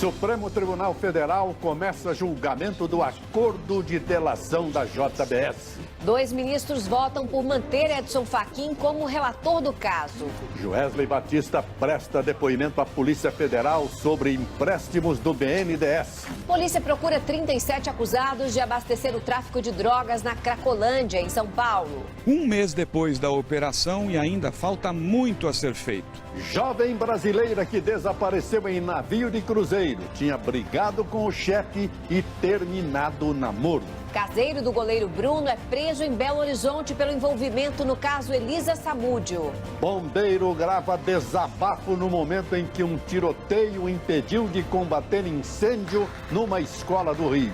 Supremo Tribunal Federal começa julgamento do acordo de delação da JBS. 2 ministros votam por manter Edson Fachin como relator do caso. Joesley Batista presta depoimento à Polícia Federal sobre empréstimos do BNDES. Polícia procura 37 acusados de abastecer o tráfico de drogas na Cracolândia, em São Paulo. Um mês depois da operação e ainda falta muito a ser feito. Jovem brasileira que desapareceu em navio de cruzeiro tinha brigado com o chefe e terminado o namoro. Caseiro do goleiro Bruno é preso em Belo Horizonte pelo envolvimento no caso Elisa Samúdio. Bombeiro grava desabafo no momento em que um tiroteio impediu de combater incêndio numa escola do Rio.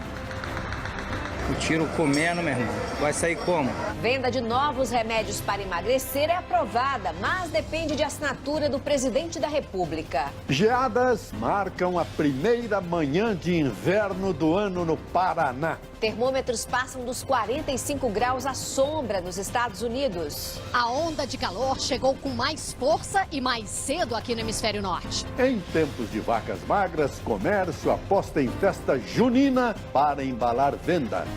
O tiro comendo, meu irmão. Vai sair como? Venda de novos remédios para emagrecer é aprovada, mas depende de assinatura do presidente da República. Geadas marcam a primeira manhã de inverno do ano no Paraná. Termômetros passam dos 45 graus à sombra nos Estados Unidos. A onda de calor chegou com mais força e mais cedo aqui no Hemisfério Norte. Em tempos de vacas magras, comércio aposta em festa junina para embalar vendas.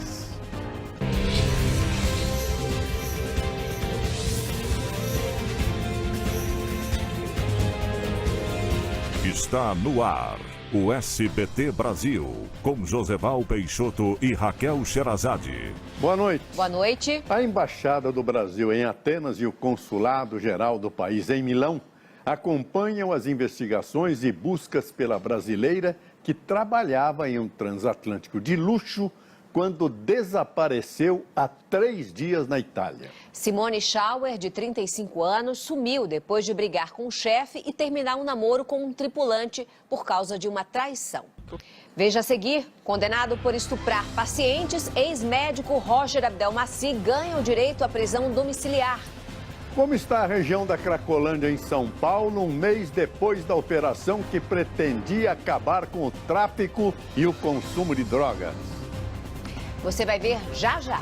Está no ar o SBT Brasil, com Joseval Peixoto e Raquel Sherazade. Boa noite. Boa noite. A Embaixada do Brasil em Atenas e o Consulado-Geral do país em Milão acompanham as investigações e buscas pela brasileira que trabalhava em um transatlântico de luxo quando desapareceu há 3 dias na Itália. Simone Schauer, de 35 anos, sumiu depois de brigar com o chefe e terminar um namoro com um tripulante por causa de uma traição. Veja a seguir: condenado por estuprar pacientes, ex-médico Roger Abdelmaci ganha o direito à prisão domiciliar. Como está a região da Cracolândia, em São Paulo, um mês depois da operação que pretendia acabar com o tráfico e o consumo de drogas? Você vai ver já já.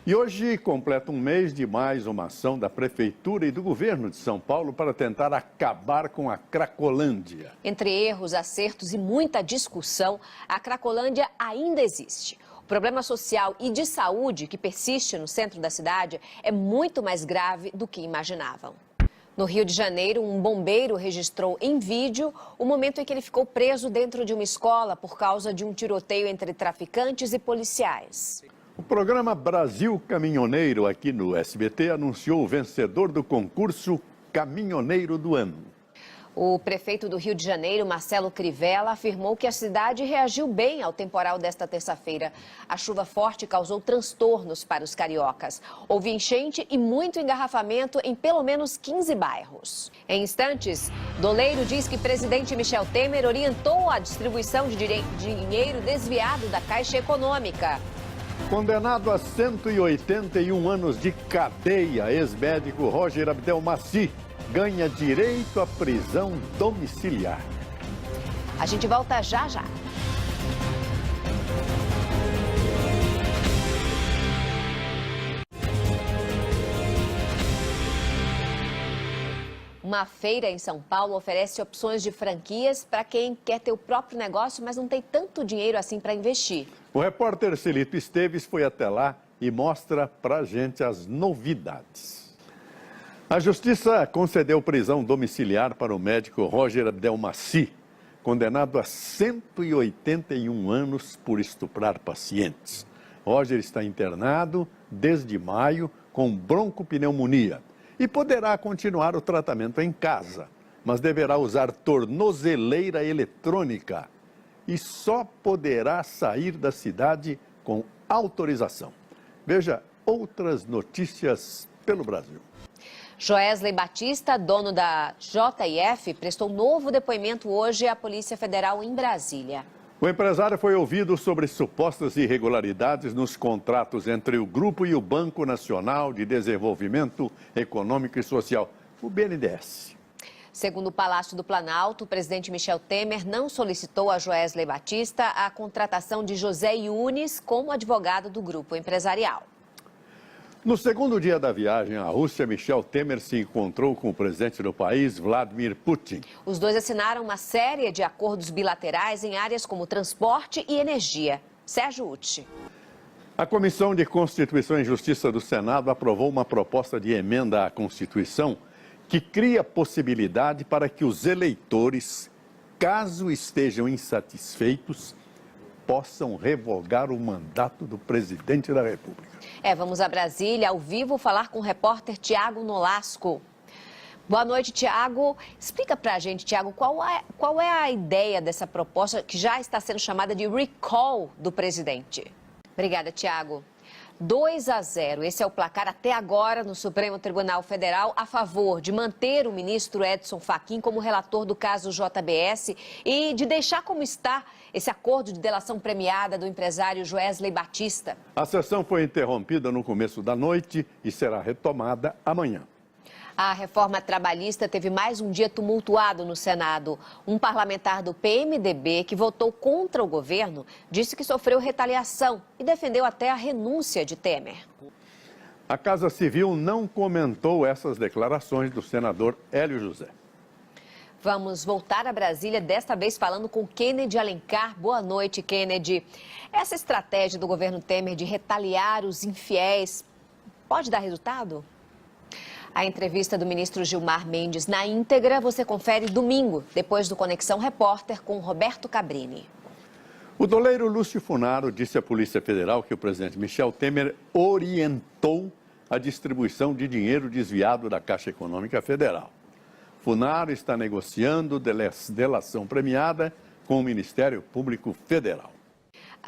E hoje completa um mês de mais uma ação da Prefeitura e do Governo de São Paulo para tentar acabar com a Cracolândia. Entre erros, acertos e muita discussão, a Cracolândia ainda existe. O problema social e de saúde que persiste no centro da cidade é muito mais grave do que imaginavam. No Rio de Janeiro, um bombeiro registrou em vídeo o momento em que ele ficou preso dentro de uma escola por causa de um tiroteio entre traficantes e policiais. O programa Brasil Caminhoneiro aqui no SBT anunciou o vencedor do concurso Caminhoneiro do Ano. O prefeito do Rio de Janeiro, Marcelo Crivella, afirmou que a cidade reagiu bem ao temporal desta terça-feira. A chuva forte causou transtornos para os cariocas. Houve enchente e muito engarrafamento em pelo menos 15 bairros. Em instantes, Doleiro diz que presidente Michel Temer orientou a distribuição de dinheiro desviado da Caixa Econômica. Condenado a 181 anos de cadeia, ex-médico Roger Abdelmaci ganha direito à prisão domiciliar. A gente volta já já. Uma feira em São Paulo oferece opções de franquias para quem quer ter o próprio negócio, mas não tem tanto dinheiro assim para investir. O repórter Celito Esteves foi até lá e mostra pra gente as novidades. A Justiça concedeu prisão domiciliar para o médico Roger Abdelmaci, condenado a 181 anos por estuprar pacientes. Roger está internado desde maio com broncopneumonia e poderá continuar o tratamento em casa, mas deverá usar tornozeleira eletrônica e só poderá sair da cidade com autorização. Veja outras notícias pelo Brasil. Joesley Batista, dono da JF, prestou novo depoimento hoje à Polícia Federal em Brasília. O empresário foi ouvido sobre supostas irregularidades nos contratos entre o grupo e o Banco Nacional de Desenvolvimento Econômico e Social, o BNDES. Segundo o Palácio do Planalto, o presidente Michel Temer não solicitou a Joesley Batista a contratação de José Yunes como advogado do grupo empresarial. No segundo dia da viagem à Rússia, Michel Temer se encontrou com o presidente do país, Vladimir Putin. Os dois assinaram uma série de acordos bilaterais em áreas como transporte e energia. Sérgio Ucci. A Comissão de Constituição e Justiça do Senado aprovou uma proposta de emenda à Constituição que cria possibilidade para que os eleitores, caso estejam insatisfeitos, possam revogar o mandato do presidente da República. Vamos a Brasília, ao vivo, falar com o repórter Tiago Nolasco. Boa noite, Tiago. Explica pra gente, Tiago, qual é a ideia dessa proposta que já está sendo chamada de recall do presidente? Obrigada, Tiago. 2-0, esse é o placar até agora no Supremo Tribunal Federal a favor de manter o ministro Edson Fachin como relator do caso JBS e de deixar como está esse acordo de delação premiada do empresário Joesley Batista. A sessão foi interrompida no começo da noite e será retomada amanhã. A reforma trabalhista teve mais um dia tumultuado no Senado. Um parlamentar do PMDB, que votou contra o governo, disse que sofreu retaliação e defendeu até a renúncia de Temer. A Casa Civil não comentou essas declarações do senador Hélio José. Vamos voltar a Brasília, desta vez falando com Kennedy Alencar. Boa noite, Kennedy. Essa estratégia do governo Temer de retaliar os infiéis pode dar resultado? A entrevista do ministro Gilmar Mendes na íntegra você confere domingo, depois do Conexão Repórter com Roberto Cabrini. O doleiro Lúcio Funaro disse à Polícia Federal que o presidente Michel Temer orientou a distribuição de dinheiro desviado da Caixa Econômica Federal. Funaro está negociando delação premiada com o Ministério Público Federal.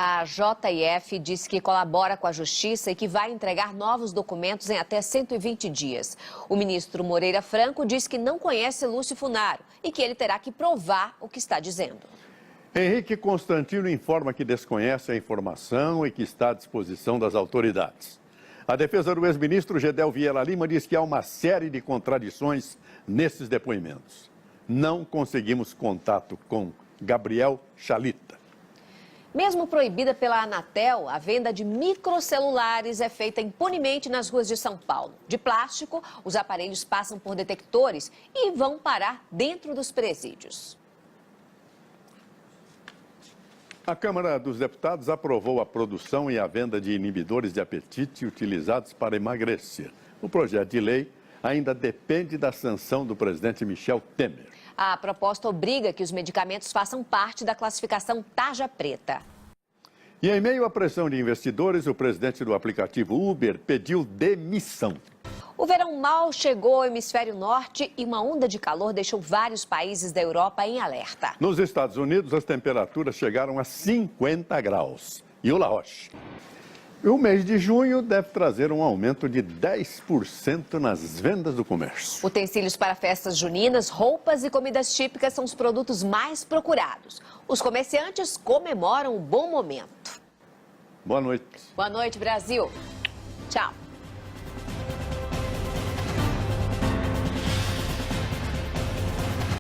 A JF diz que colabora com a Justiça e que vai entregar novos documentos em até 120 dias. O ministro Moreira Franco diz que não conhece Lúcio Funaro e que ele terá que provar o que está dizendo. Henrique Constantino informa que desconhece a informação e que está à disposição das autoridades. A defesa do ex-ministro Gedel Vieira Lima diz que há uma série de contradições nesses depoimentos. Não conseguimos contato com Gabriel Chalita. Mesmo proibida pela Anatel, a venda de microcelulares é feita impunemente nas ruas de São Paulo. De plástico, os aparelhos passam por detectores e vão parar dentro dos presídios. A Câmara dos Deputados aprovou a produção e a venda de inibidores de apetite utilizados para emagrecer. O projeto de lei ainda depende da sanção do presidente Michel Temer. A proposta obriga que os medicamentos façam parte da classificação tarja preta. E em meio à pressão de investidores, o presidente do aplicativo Uber pediu demissão. O verão mal chegou ao hemisfério norte e uma onda de calor deixou vários países da Europa em alerta. Nos Estados Unidos, as temperaturas chegaram a 50 graus. E o La Roche. O mês de junho deve trazer um aumento de 10% nas vendas do comércio. Utensílios para festas juninas, roupas e comidas típicas são os produtos mais procurados. Os comerciantes comemoram o bom momento. Boa noite. Boa noite, Brasil. Tchau.